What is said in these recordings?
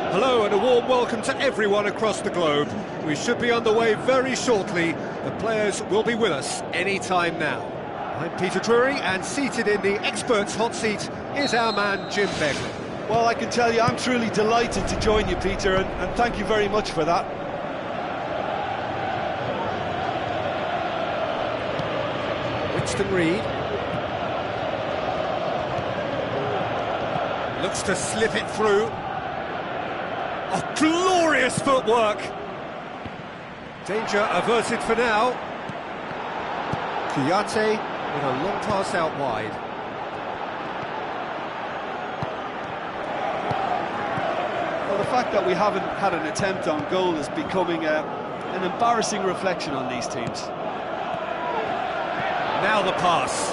Hello and a warm welcome to everyone across the globe. We should be on the way very shortly. The players will be with us any time now. I'm Peter Drury, and seated in the experts' hot seat is our man Jim Begley. Well, I can tell you I'm truly delighted to join you, Peter, and thank you very much for that. Winston Reid looks to slip it through. Oh, glorious footwork! Danger averted for now. Kouyaté with a long pass out wide. Well, the fact that we haven't had an attempt on goal is becoming an embarrassing reflection on these teams. Now the pass.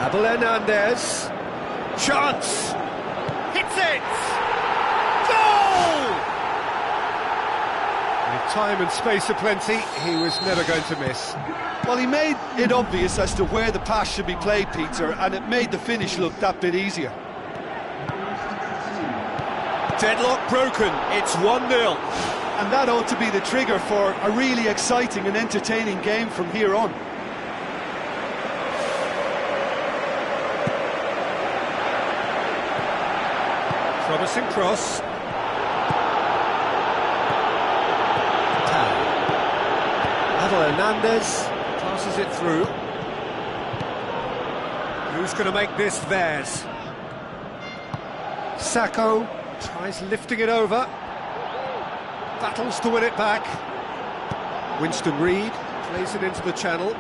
Abel Hernandez. Chance! Hits it! Goal! With time and space aplenty, he was never going to miss. Well, he made it obvious as to where the pass should be played, Peter, and it made the finish look that bit easier. Deadlock broken, it's 1-0. And that ought to be the trigger for a really exciting and entertaining game from here on. Promising cross. Abel Hernandez passes it through. Who's going to make this theirs? Sacco tries lifting it over. Battles to win it back. Winston Reid plays it into the channel.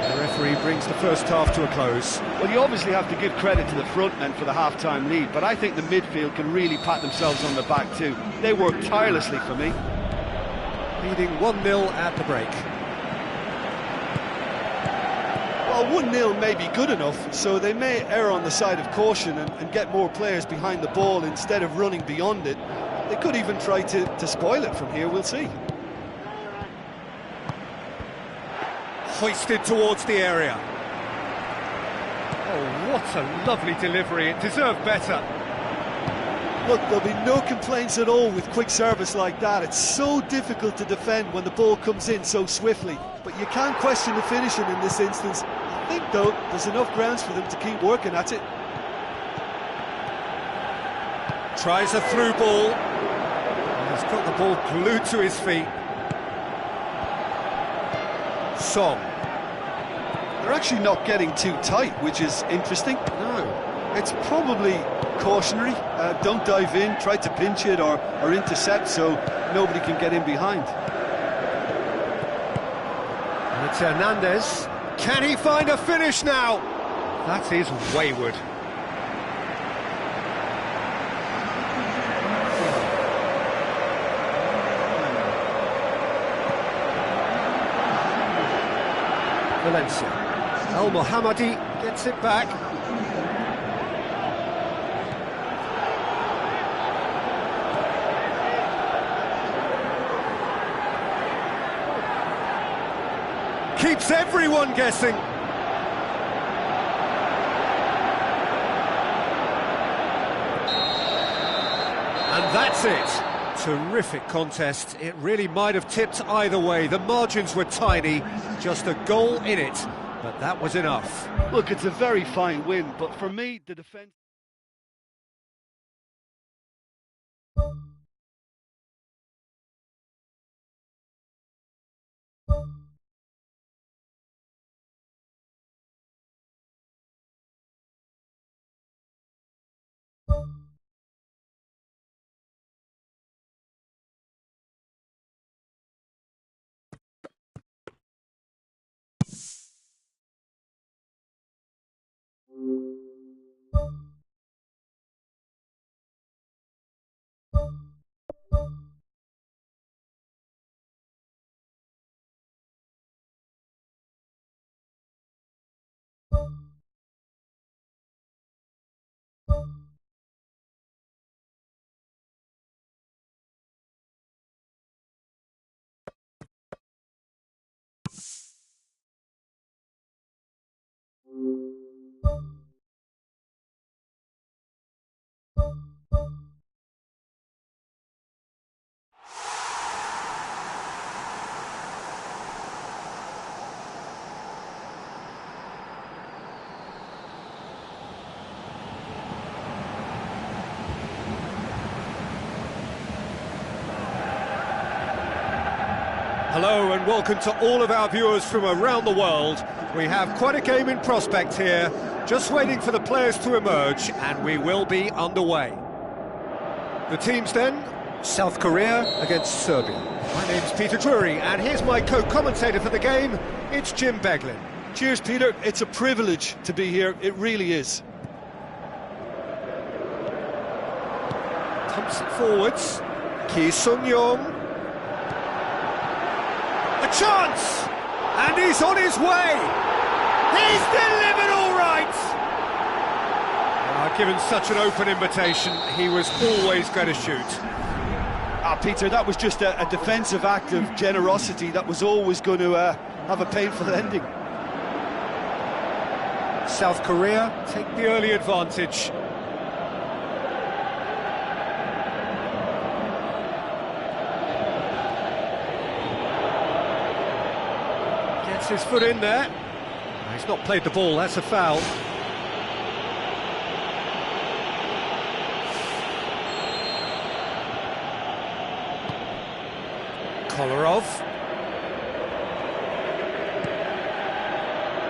The referee brings the first half to a close. Well, you obviously have to give credit to the front men for the half-time lead, but I think the midfield can really pat themselves on the back too. They work tirelessly for me. Leading 1-0 at the break. Well, 1-0 may be good enough, so they may err on the side of caution and get more players behind the ball instead of running beyond it. They could even try to spoil it from here, we'll see. Hoisted towards the area. Oh, what a lovely delivery, it deserved better. Look, there'll be no complaints at all with quick service like that. It's so difficult to defend when the ball comes in so swiftly. But you can't question the finishing in this instance. I think, though, there's enough grounds for them to keep working at it. Tries a through ball. He's got the ball glued to his feet. Song. They're actually not getting too tight, which is interesting. No. It's probably cautionary. Don't dive in, try to pinch it or intercept so nobody can get in behind. And it's Hernandez. Can he find a finish now? That is wayward. Valencia. Al Mohammadi gets it back. Keeps everyone guessing. And that's it. Terrific contest. It really might have tipped either way. The margins were tiny, just a goal in it, but that was enough. Look, it's a very fine win, but for me, the defence... Hello and welcome to all of our viewers from around the world. We have quite a game in prospect here, just waiting for the players to emerge, and we will be underway. The teams then, South Korea against Serbia. My name's Peter Drury, and here's my co-commentator for the game, it's Jim Beglin. Cheers, Peter. It's a privilege to be here, it really is. Pumps it forwards, Ki Sung-yong. A chance! And he's on his way! He's delivered all right! Given such an open invitation, he was always going to shoot. Peter, that was just a defensive act of generosity that was always going to have a painful ending. South Korea take the early advantage. Gets his foot in there. He's not played the ball, that's a foul. Kolarov.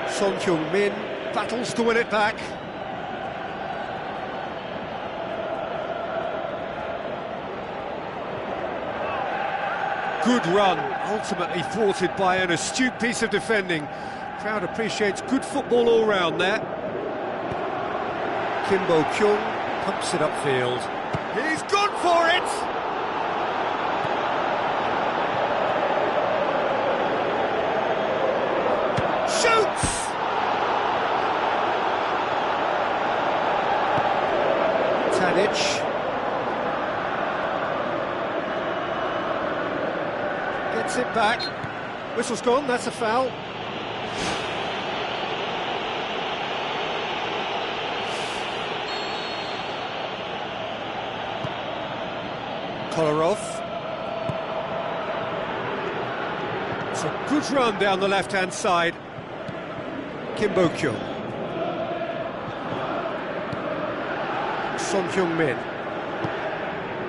Son Heung-min battles to win it back. Good run, ultimately thwarted by an astute piece of defending. Crowd appreciates good football all round there. Kim Bo-kyung pumps it upfield. He's gone for it! Shoots! Tadic. Gets it back. Whistle's gone, that's a foul. Kolarov. It's a good run down the left-hand side. Kim Bo-kyung. Son Heung-min.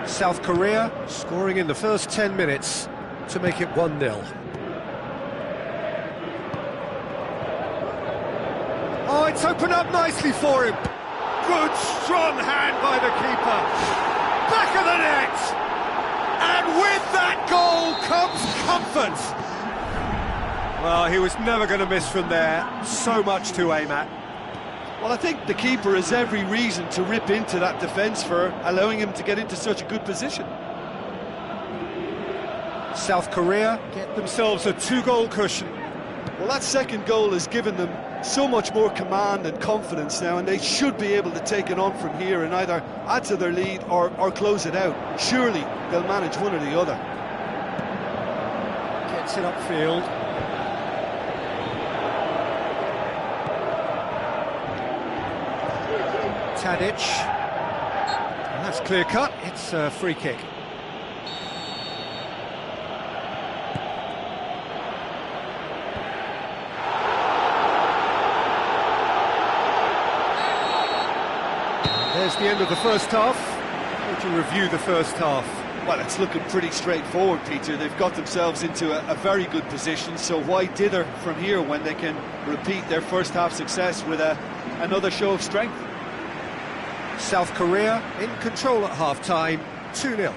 South Korea scoring in the first 10 minutes to make it 1-0. Oh, it's opened up nicely for him. Good, strong hand by the keeper. Back of the net. And with that goal comes comfort. Well, he was never going to miss from there. So much to aim at. Well, I think the keeper has every reason to rip into that defence for allowing him to get into such a good position. South Korea get themselves a 2-goal cushion. Well, that second goal has given them so much more command and confidence now, and they should be able to take it on from here and either add to their lead or close it out. Surely they'll manage one or the other. Gets it upfield. Tadic. And that's clear cut, it's a free kick. There's the end of the first half. How would you review the first half? Well, it's looking pretty straightforward, Peter. They've got themselves into a very good position, so why dither from here when they can repeat their first half success with another show of strength? South Korea in control at half-time, 2-0.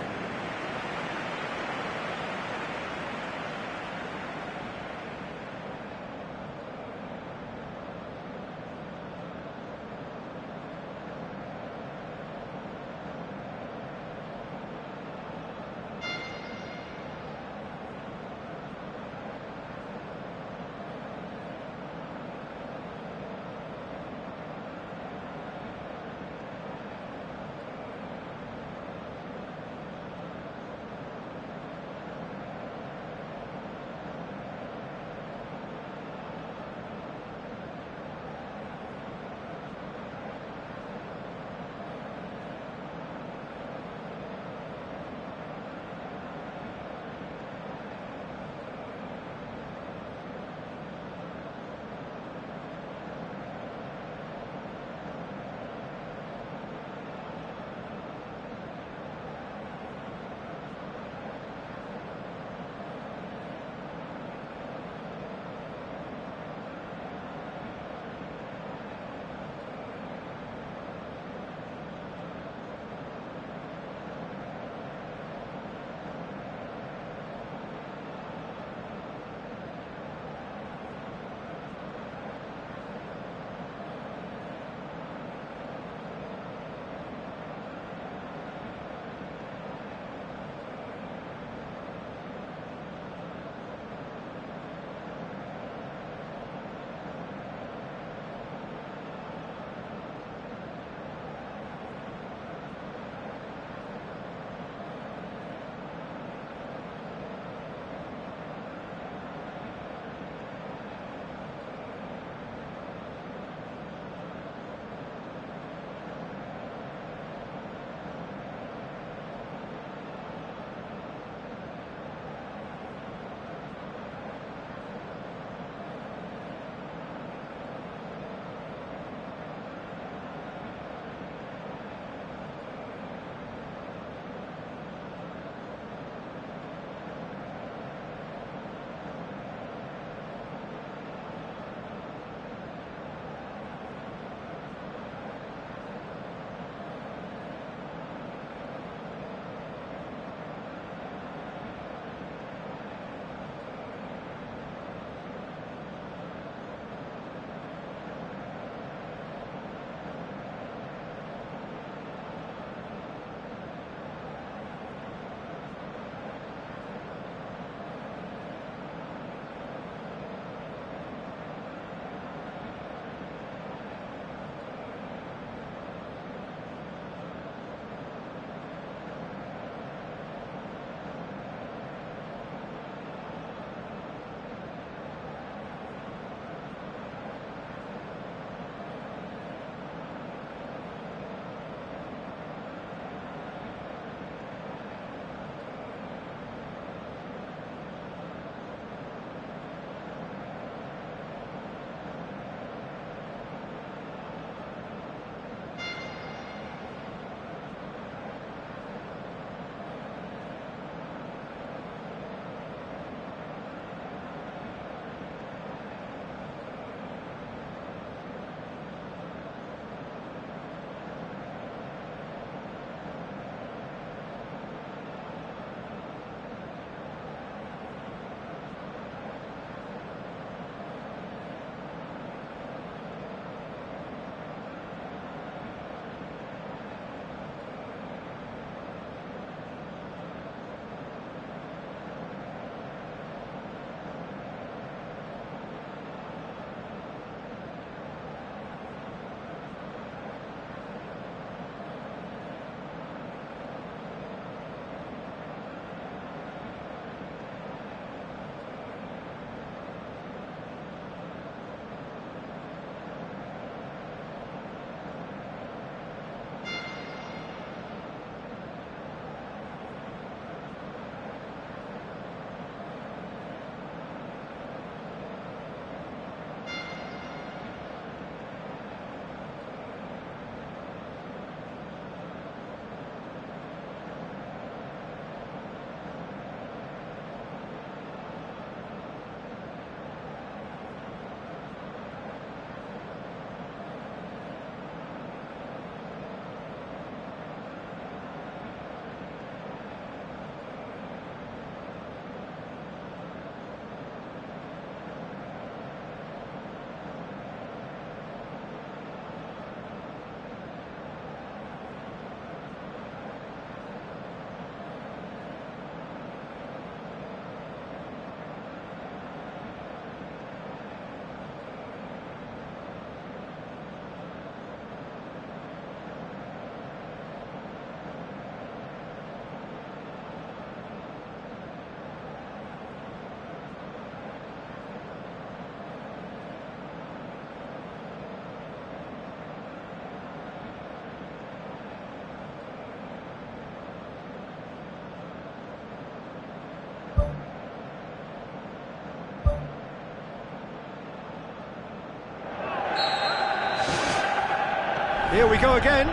Here we go again.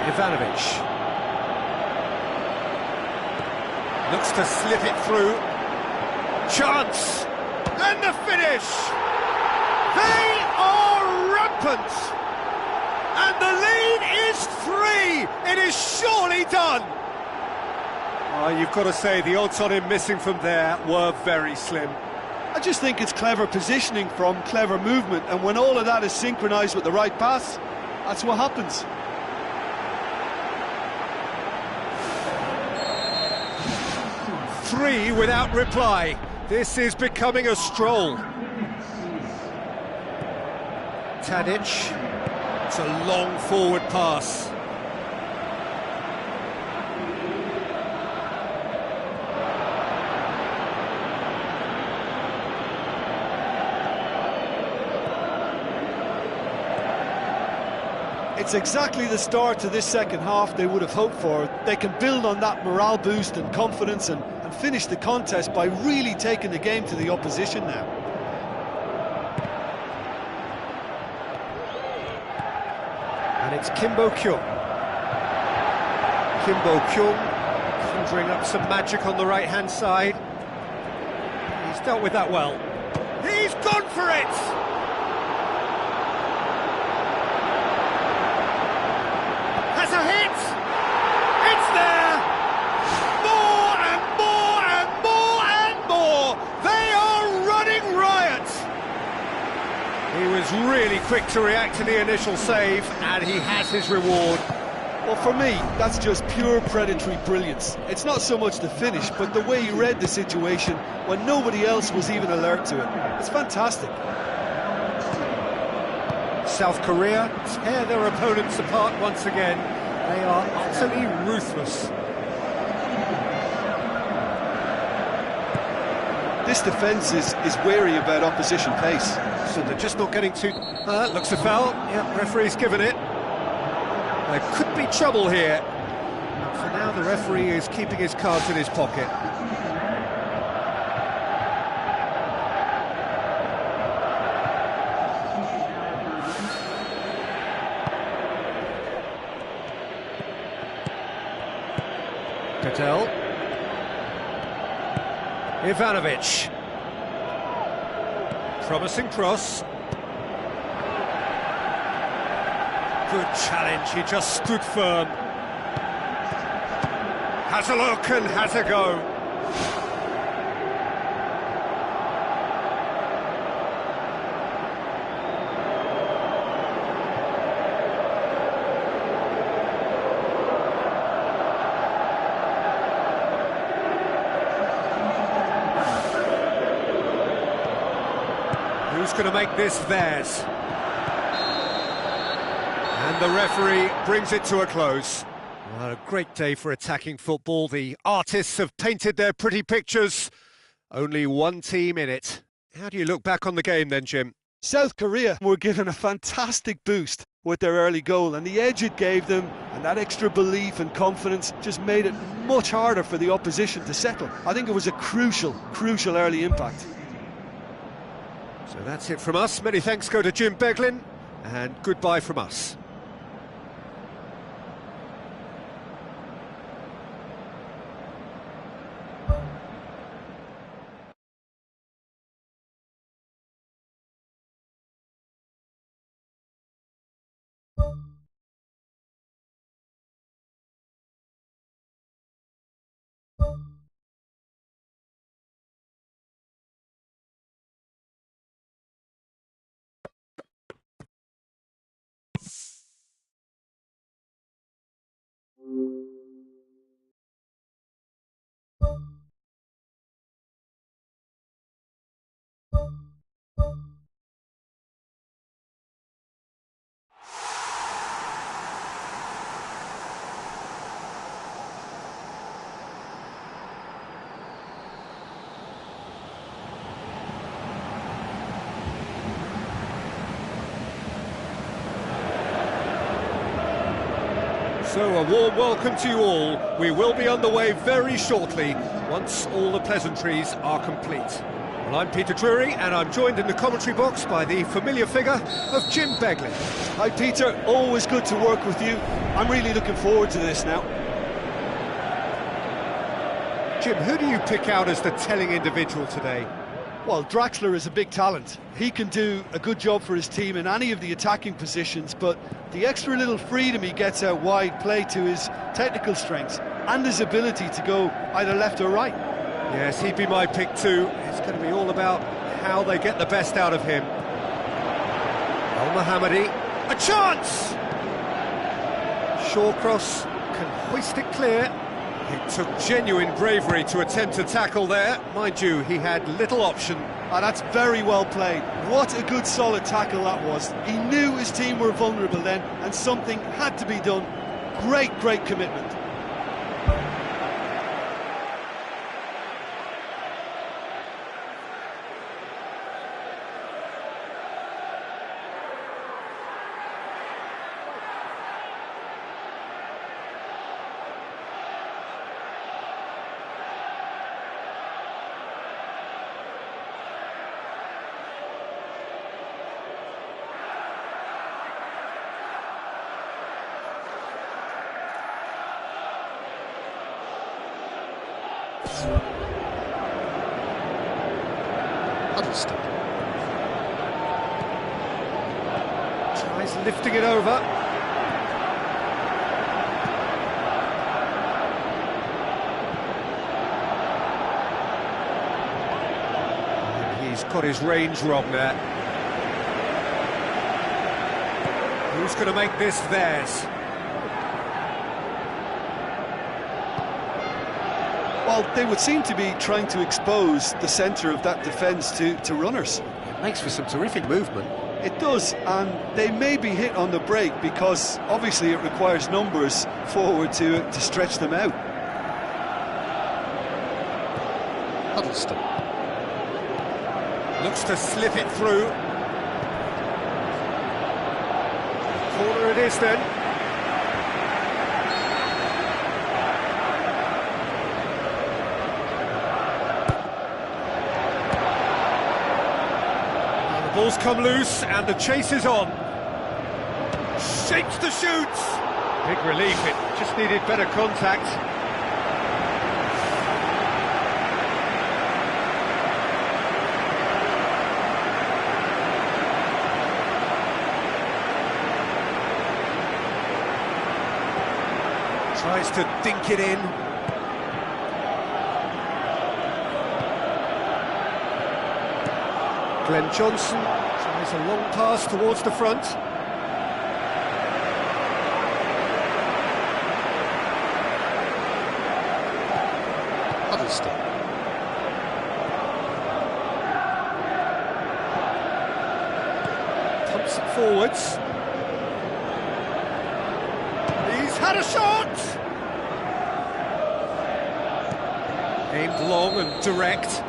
Ivanovic. Looks to slip it through. Chance! And the finish! They are rampant! And the lead is 3! It is surely done! Oh, you've got to say, the odds on him missing from there were very slim. I just think it's clever positioning from clever movement, and when all of that is synchronised with the right pass, that's what happens. Three without reply. This is becoming a stroll. Tadic. It's a long forward pass. It's exactly the start to this second half they would have hoped for. They can build on that morale boost and confidence and finish the contest by really taking the game to the opposition now. And it's Kimbo Kyung. Kimbo Kyung conjuring up some magic on the right-hand side. He's dealt with that well. He's gone for it! Has a hit! It's there! More and more and more and more! They are running riot! He was really quick to react to the initial save, and he has his reward. Well, for me, that's just pure predatory brilliance. It's not so much the finish, but the way he read the situation when nobody else was even alert to it. It's fantastic. South Korea tear their opponents apart once again. They are utterly ruthless. This defence is wary about opposition pace. So they're just not getting too... looks a foul. Yeah, referee's given it. There could be trouble here. For now, the referee is keeping his cards in his pocket. Patel. Ivanovic. Promising cross. Good challenge, he just stood firm. Has a look and has a go. Who's going to make this theirs? And the referee brings it to a close. Well, a great day for attacking football. The artists have painted their pretty pictures. Only one team in it. How do you look back on the game then, Jim? South Korea were given a fantastic boost with their early goal, and the edge it gave them and that extra belief and confidence just made it much harder for the opposition to settle. I think it was a crucial early impact. So that's it from us. Many thanks go to Jim Beglin, and goodbye from us. So a warm welcome to you all. We will be on the way very shortly, once all the pleasantries are complete. Well, I'm Peter Drury, and I'm joined in the commentary box by the familiar figure of Jim Begley. Hi Peter, always good to work with you. I'm really looking forward to this now. Jim, who do you pick out as the telling individual today? Well, Draxler is a big talent. He can do a good job for his team in any of the attacking positions, but the extra little freedom he gets out wide play to his technical strengths and his ability to go either left or right. Yes, he'd be my pick too. It's going to be all about how they get the best out of him. Al-Mohammadi, a chance! Shawcross can hoist it clear. It took genuine bravery to attempt to tackle there. Mind you, he had little option. That's very well played. What a good solid tackle that was. He knew his team were vulnerable then, and something had to be done. Great commitment. Huddleston tries lifting it over. And he's got his range wrong there. Who's going to make this theirs? Well, they would seem to be trying to expose the centre of that defence to runners. It makes for some terrific movement. It does, and they may be hit on the break because obviously it requires numbers forward to stretch them out. Huddleston looks to slip it through. Corner it is then. Ball's come loose and the chase is on. Shapes the shoots. Big relief, it just needed better contact. Tries to dink it in. Glenn Johnson tries a long pass towards the front. Huddleston. Pumps it forwards. He's had a shot! Aimed long and direct.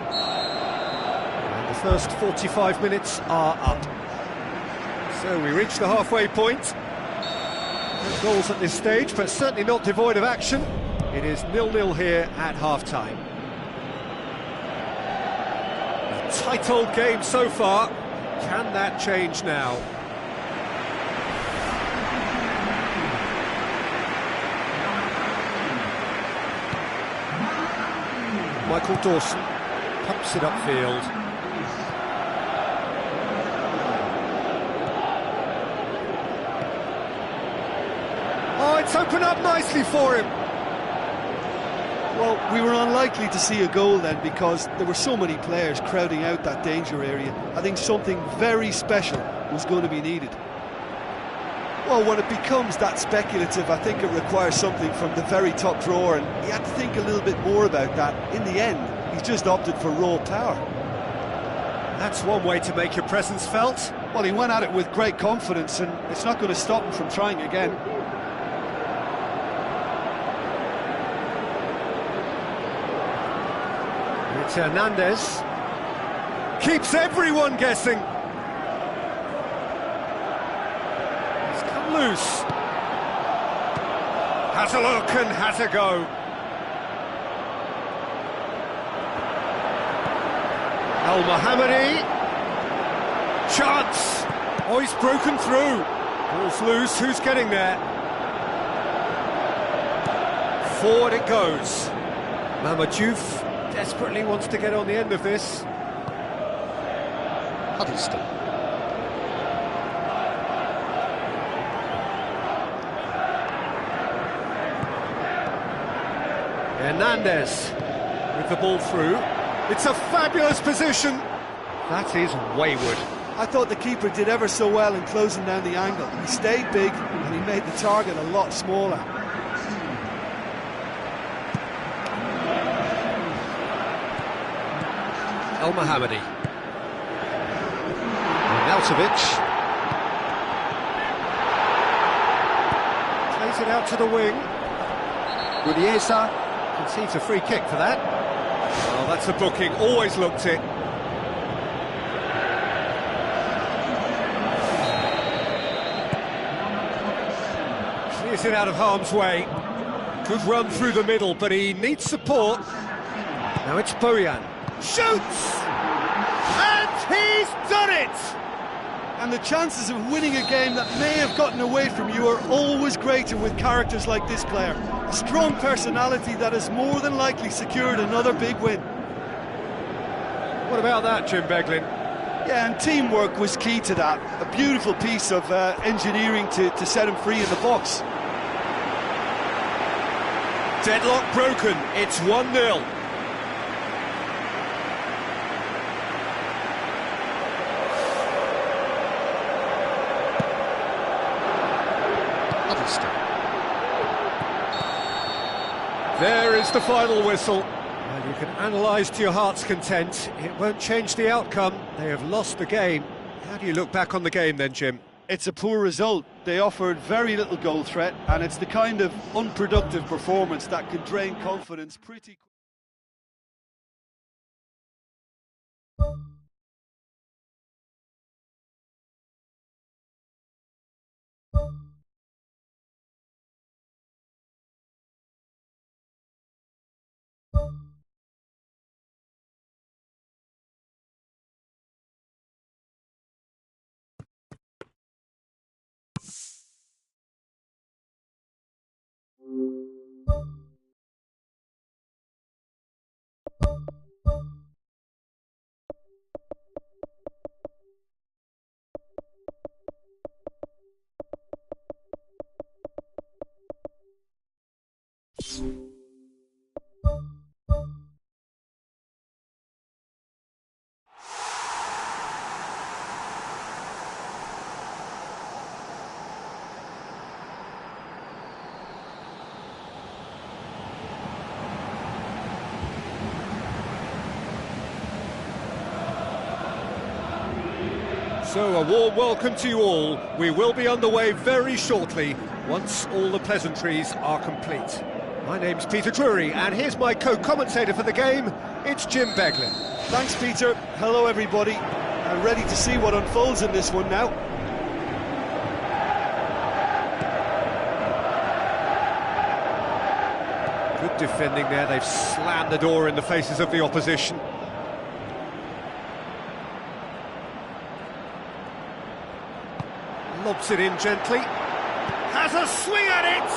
First 45 minutes are up. So we reach the halfway point. No goals at this stage, but certainly not devoid of action. It is 0-0 here at half-time. A tight old game so far. Can that change now? Michael Dawson pumps it upfield. Oh, it's opened up nicely for him. Well, we were unlikely to see a goal then because there were so many players crowding out that danger area. I think something very special was going to be needed. Well, when it becomes that speculative, I think it requires something from the very top drawer, and he had to think a little bit more about that. In the end, he's just opted for raw power. That's one way to make your presence felt. Well, he went at it with great confidence, and it's not going to stop him from trying again. It's Hernandez. Keeps everyone guessing. He's come loose. Has a look and has a go. El Mohammadi. Chance! Oh, he's broken through. Ball's loose, who's getting there? Forward it goes. Mamadiouf desperately wants to get on the end of this. Huddleston. Hernandez with the ball through. It's a fabulous position. That is wayward. I thought the keeper did ever so well in closing down the angle. He stayed big and he made the target a lot smaller. El Mohammadi. Arnautovic. Plays it out to the wing. Gudiesa concedes a free kick for that. Oh, that's a booking, always looked it. Clears it out of harm's way. Good run through the middle, but he needs support. Now it's Bojan. Shoots! And he's done it! And the chances of winning a game that may have gotten away from you are always greater with characters like this player. A strong personality that has more than likely secured another big win. What about that, Jim Beglin? Yeah, and teamwork was key to that. A beautiful piece of engineering to set him free in the box. Deadlock broken, it's 1-0. There is the final whistle. Well, you can analyse to your heart's content. It won't change the outcome. They have lost the game. How do you look back on the game then, Jim? It's a poor result. They offered very little goal threat, and it's the kind of unproductive performance that can drain confidence pretty quickly. So, a warm welcome to you all. We will be underway very shortly, once all the pleasantries are complete. My name's Peter Drury, and here's my co-commentator for the game, it's Jim Beglin. Thanks, Peter. Hello, everybody. I'm ready to see what unfolds in this one now. Good defending there, they've slammed the door in the faces of the opposition. Lobs it in gently, has a swing at it!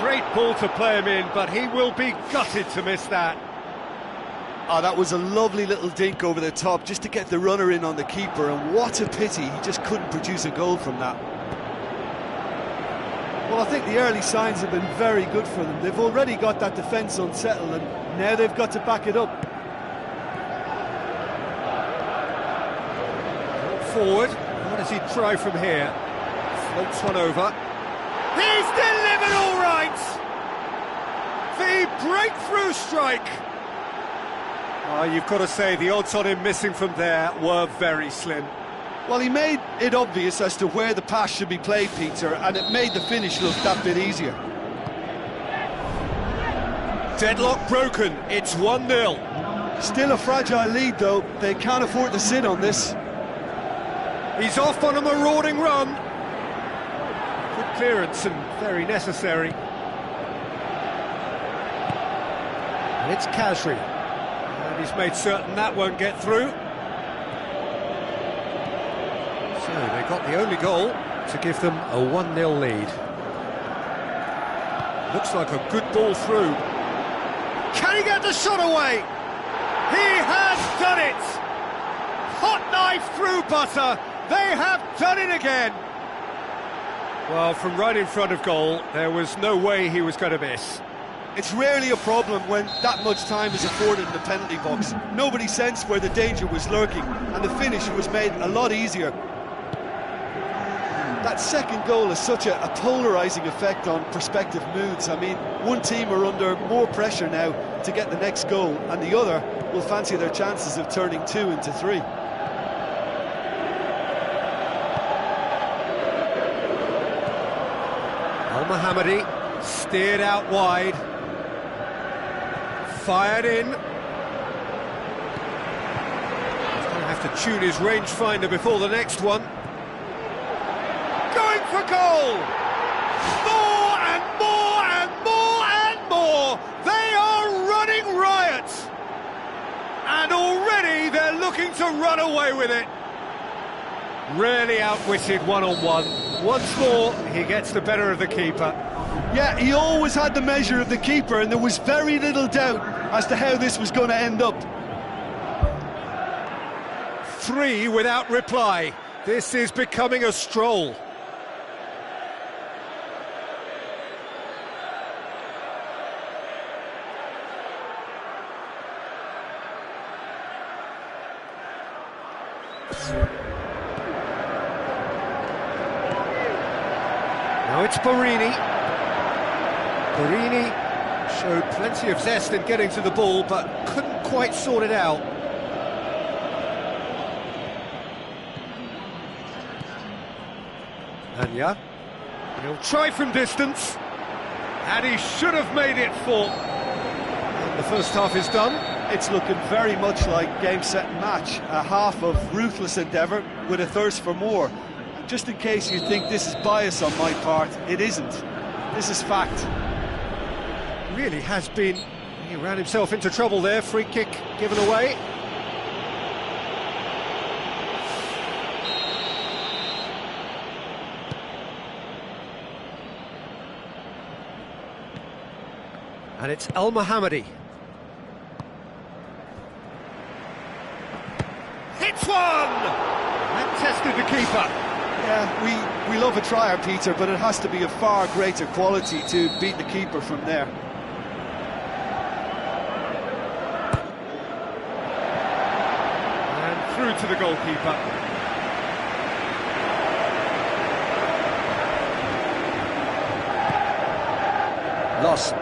Great ball to play him in, but he will be gutted to miss that. Oh, that was a lovely little dink over the top, just to get the runner in on the keeper, and what a pity, he just couldn't produce a goal from that. Well, I think the early signs have been very good for them. They've already got that defence unsettled, and now they've got to back it up. Forward. What does he try from here? Floats one over. He's delivered all right! The breakthrough strike! Oh, you've got to say, the odds on him missing from there were very slim. Well, he made it obvious as to where the pass should be played, Peter, and it made the finish look that bit easier. Deadlock broken, it's 1-0. Still a fragile lead, though. They can't afford to sit on this. He's off on a marauding run. Good clearance and very necessary. And it's Khazri. And And he's made certain that won't get through. So they got the only goal to give them a 1-0 lead. Looks like a good ball through. Can he get the shot away? He has done it! Hot knife through butter. They have done it again. Well, from right in front of goal, there was no way he was going to miss. It's rarely a problem when that much time is afforded in the penalty box. Nobody sensed where the danger was lurking, and the finish was made a lot easier. That second goal has such a polarising effect on prospective moods. I mean, one team are under more pressure now to get the next goal, and the other will fancy their chances of turning 2 into 3. Al-Mohammadi steered out wide. Fired in. He's going to have to tune his rangefinder before the next one. Going for goal! More and more and more and more! They are running riot! And already they're looking to run away with it. Rarely outwitted one-on-one. Once more, he gets the better of the keeper. Yeah, he always had the measure of the keeper, and there was very little doubt as to how this was going to end up. 3 without reply. This is becoming a stroll. Now it's Borini. Borini showed plenty of zest in getting to the ball, but couldn't quite sort it out. Anya. He'll try from distance. And he should have made it 4. And the first half is done. It's looking very much like game, set and match. A half of ruthless endeavour with a thirst for more. Just in case you think this is bias on my part, it isn't. This is fact. Really has been. He ran himself into trouble there. Free kick given away. And it's Al-Mohammadi. Hits one! And tested the keeper. Yeah, we love a trier, Peter, but it has to be of far greater quality to beat the keeper from there. And through to the goalkeeper. Loss.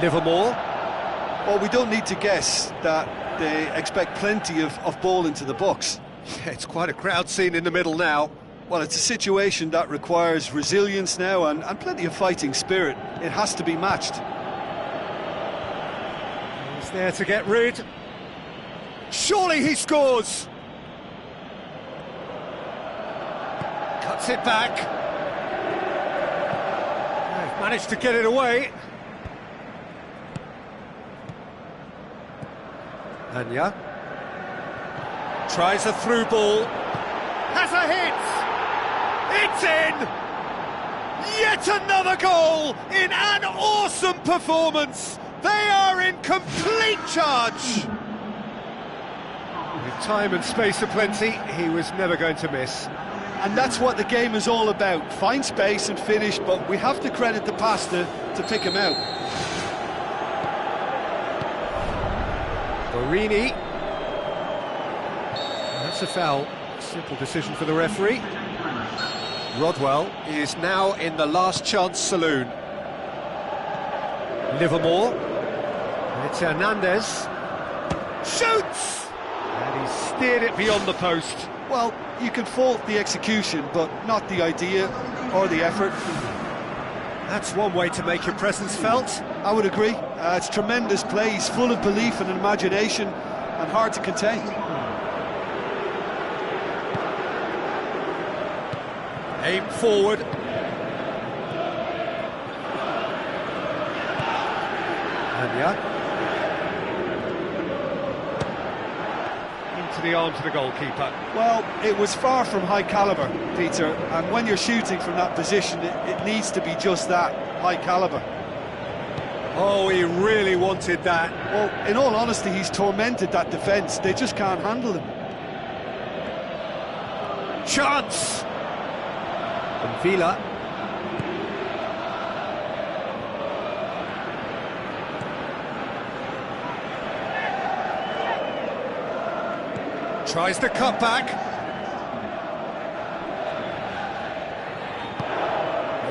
Livermore. Well, we don't need to guess that they expect plenty of ball into the box. Yeah, it's quite a crowd scene in the middle now. Well, it's a situation that requires resilience now and plenty of fighting spirit. It has to be matched. He's there to get rid. Surely he scores! Cuts it back. They've managed to get it away. Anya tries a through ball, has a hit, it's in! Yet another goal in an awesome performance. They are in complete charge. With time and space aplenty, he was never going to miss. And that's what the game is all about. Find space and finish, but we have to credit the pass to pick him out. Borini. That's a foul. Simple decision for the referee. Rodwell is now in the last chance saloon. Livermore. It's Hernandez. Shoots! And he steered it beyond the post. Well, you can fault the execution, but not the idea or the effort. That's one way to make your presence felt. I would agree. It's tremendous play. He's full of belief and imagination and hard to contain. Aim forward. And yeah. Into the arms of the goalkeeper. Well, it was far from high calibre, Peter, and when you're shooting from that position, it needs to be just that, high calibre. Oh, he really wanted that. Well, in all honesty, he's tormented that defence. They just can't handle him. Chance! And Villa. Tries the cut back.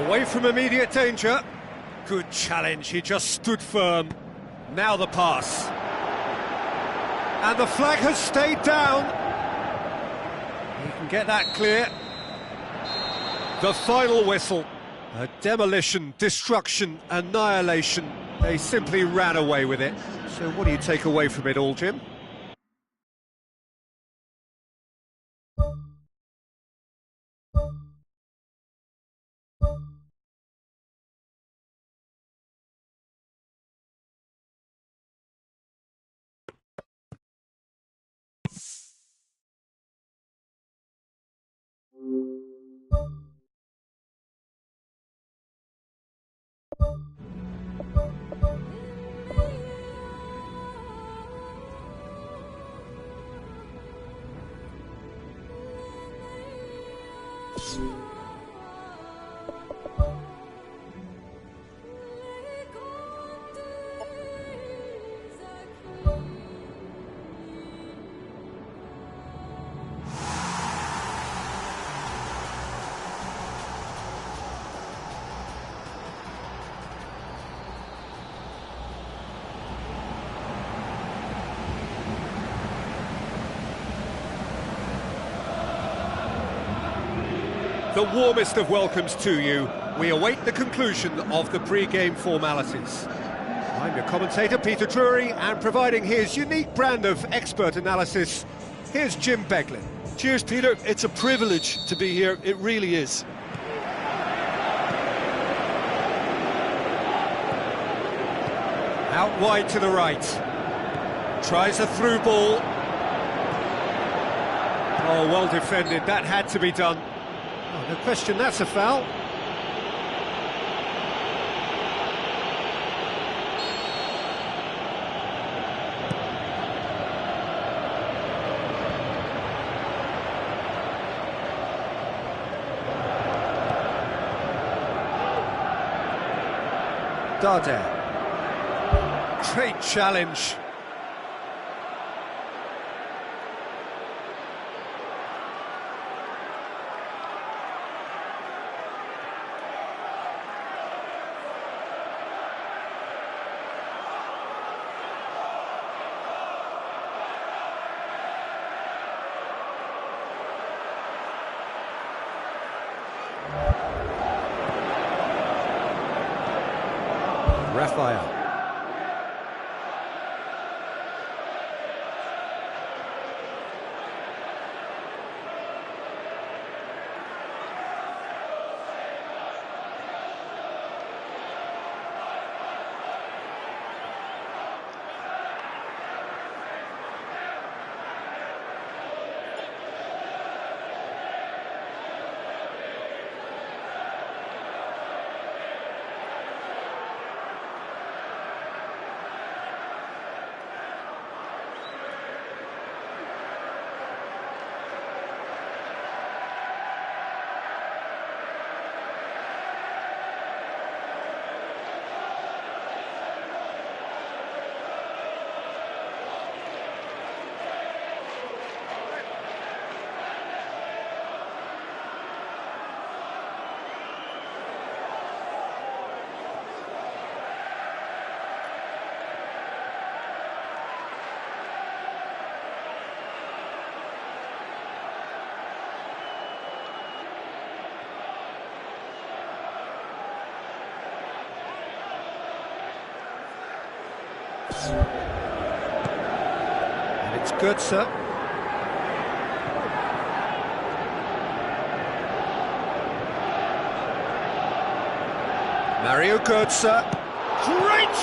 Away from immediate danger. Good challenge, he just stood firm. Now the pass. And the flag has stayed down. He can get that clear. The final whistle. A demolition, destruction, annihilation. They simply ran away with it. So what do you take away from it all, Jim? The warmest of welcomes to you. We await the conclusion of the pre-game formalities. I'm your commentator, Peter Drury, and providing his unique brand of expert analysis, here's Jim Beglin. Cheers, Peter. It's a privilege to be here. It really is. Out wide to the right. Tries a through ball. Oh, well defended. That had to be done. Oh, no question, that's a foul. Dardenne. Great challenge. Raphael. And it's good, sir. Mario Götze. Great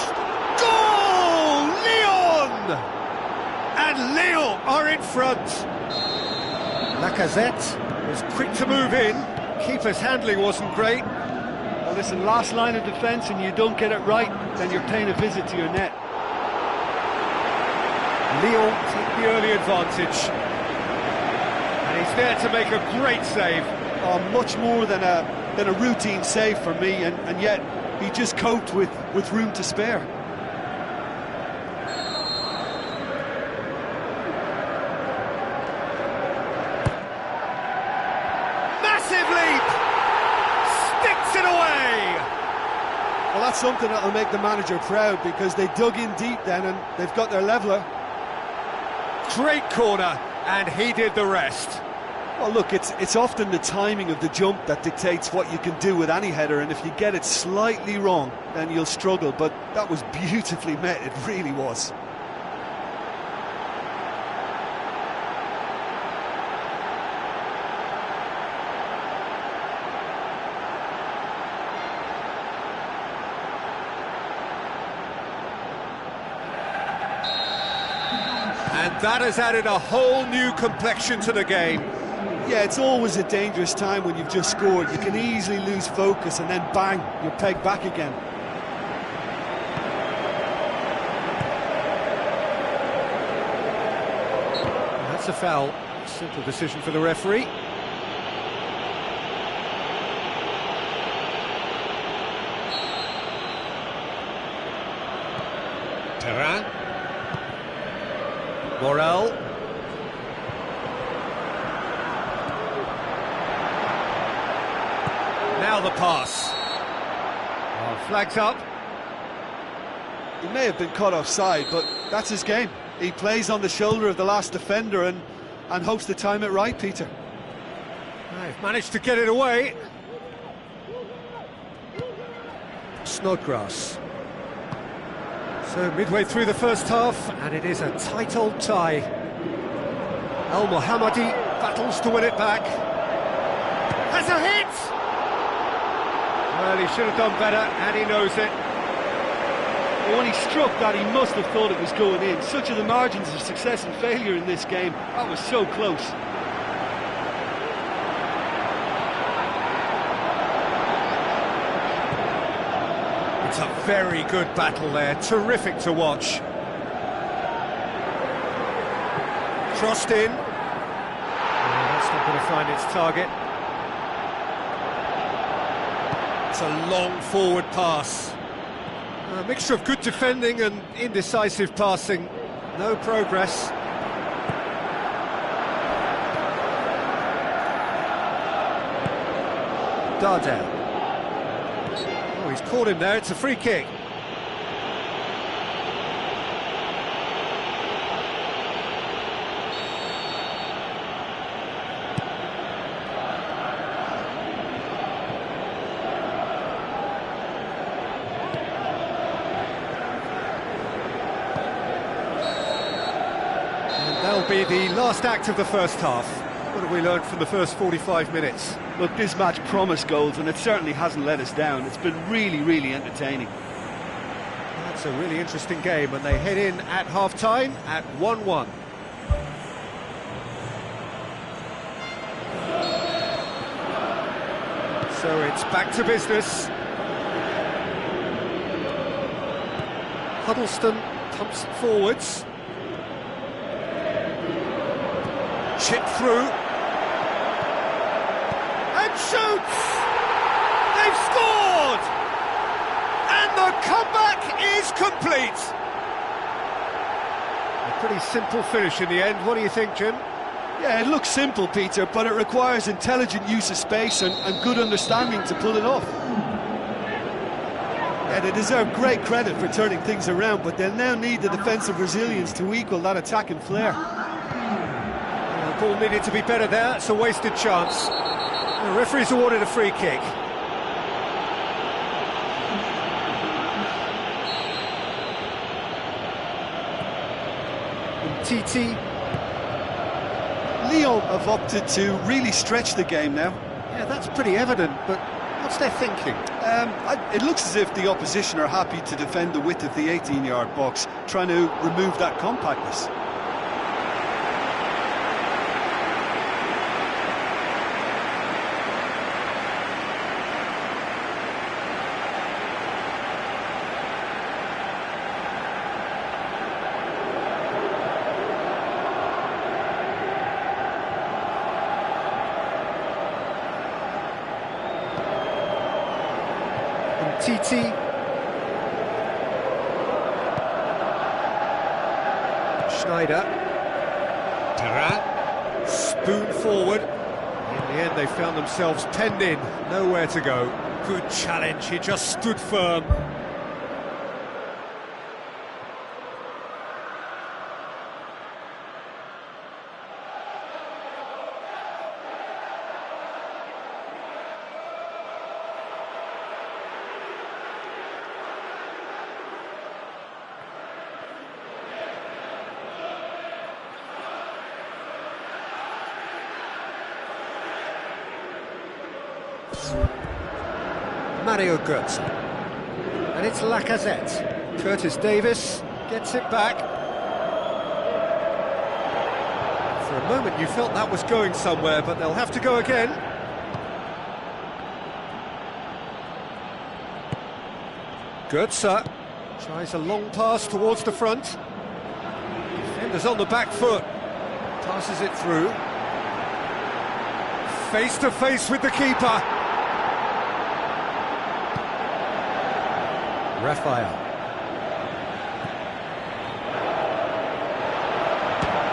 goal! Lyon! And Lyon are in front. Lacazette was quick to move in. Keeper's handling wasn't great. Well, listen, last line of defence and you don't get it right, then you're paying a visit to your net. Lyon take the early advantage. And he's there to make a great save. Oh, much more than a routine save for me, and yet he just coped with room to spare. Massive leap! Sticks it away! Well, that's something that'll make the manager proud, because they dug in deep then and they've got their leveller. Great corner, and he did the rest. Well, look, it's often the timing of the jump that dictates what you can do with any header, and if you get it slightly wrong, then you'll struggle, but that was beautifully met, it really was. And that has added a whole new complexion to the game. Yeah, it's always a dangerous time when you've just scored. You can easily lose focus and then bang, you're pegged back again. That's a foul. Simple decision for the referee. Terrain. Morel. Now the pass. Oh, flags up. He may have been caught offside, but that's his game. He plays on the shoulder of the last defender and hopes to time it right, Peter. They've managed to get it away. Snodgrass. So midway through the first half, and it is a tight old tie. Al Mohammadi battles to win it back. Has a hit! Well, he should have done better, and he knows it. Well, when he struck that, he must have thought it was going in. Such are the margins of success and failure in this game. That was so close. It's a very good battle there, terrific to watch. Crossed in. Oh, that's not going to find its target. It's a long forward pass. A mixture of good defending and indecisive passing. No progress. Dardel. Oh, he's caught him there, it's a free kick. That'll be the last act of the first half. What have we learned from the first 45 minutes? Look, this match promised goals, and it certainly hasn't let us down. It's been really, really entertaining. That's a really interesting game, and they head in at half-time at 1-1. So it's back to business. Huddleston pumps it forwards. Chip through. And shoots! They've scored! And the comeback is complete! A pretty simple finish in the end. What do you think, Jim? Yeah, it looks simple, Peter, but it requires intelligent use of space and good understanding to pull it off. Yeah, they deserve great credit for turning things around, but they'll now need the defensive resilience to equal that attacking flair. The ball needed to be better there. It's a wasted chance. The referee's awarded a free kick. Titi. Lyon have opted to really stretch the game now. Yeah, that's pretty evident, but What's their thinking? It looks as if the opposition are happy to defend the width of the 18-yard box, trying to remove that compactness. TT. Schneider. Terran. Spoon forward. In the end, they found themselves penned in. Nowhere to go. Good challenge. He just stood firm. Mario Götze, and it's Lacazette. Curtis Davis gets it back. For a moment you felt that was going somewhere, but they'll have to go again. Götze tries a long pass towards the front. Defenders on the back foot. Passes it through. Face to face with the keeper. Raphael.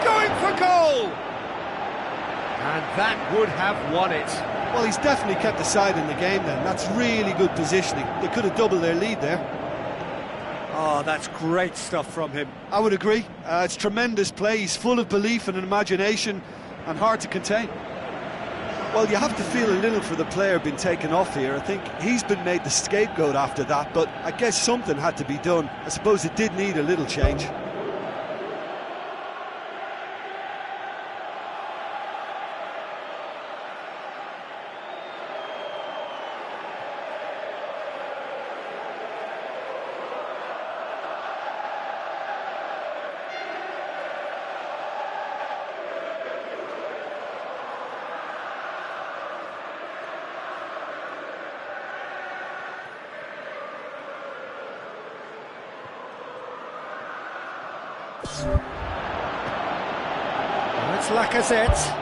Going for goal! And that would have won it. Well, he's definitely kept the side in the game then. That's really good positioning. They could have doubled their lead there. Oh, that's great stuff from him. I would agree. It's tremendous play. He's full of belief and imagination and hard to contain. Well, you have to feel a little for the player being taken off here. I think he's been made the scapegoat after that, but I guess something had to be done. I suppose it did need a little change. It's Lacazette.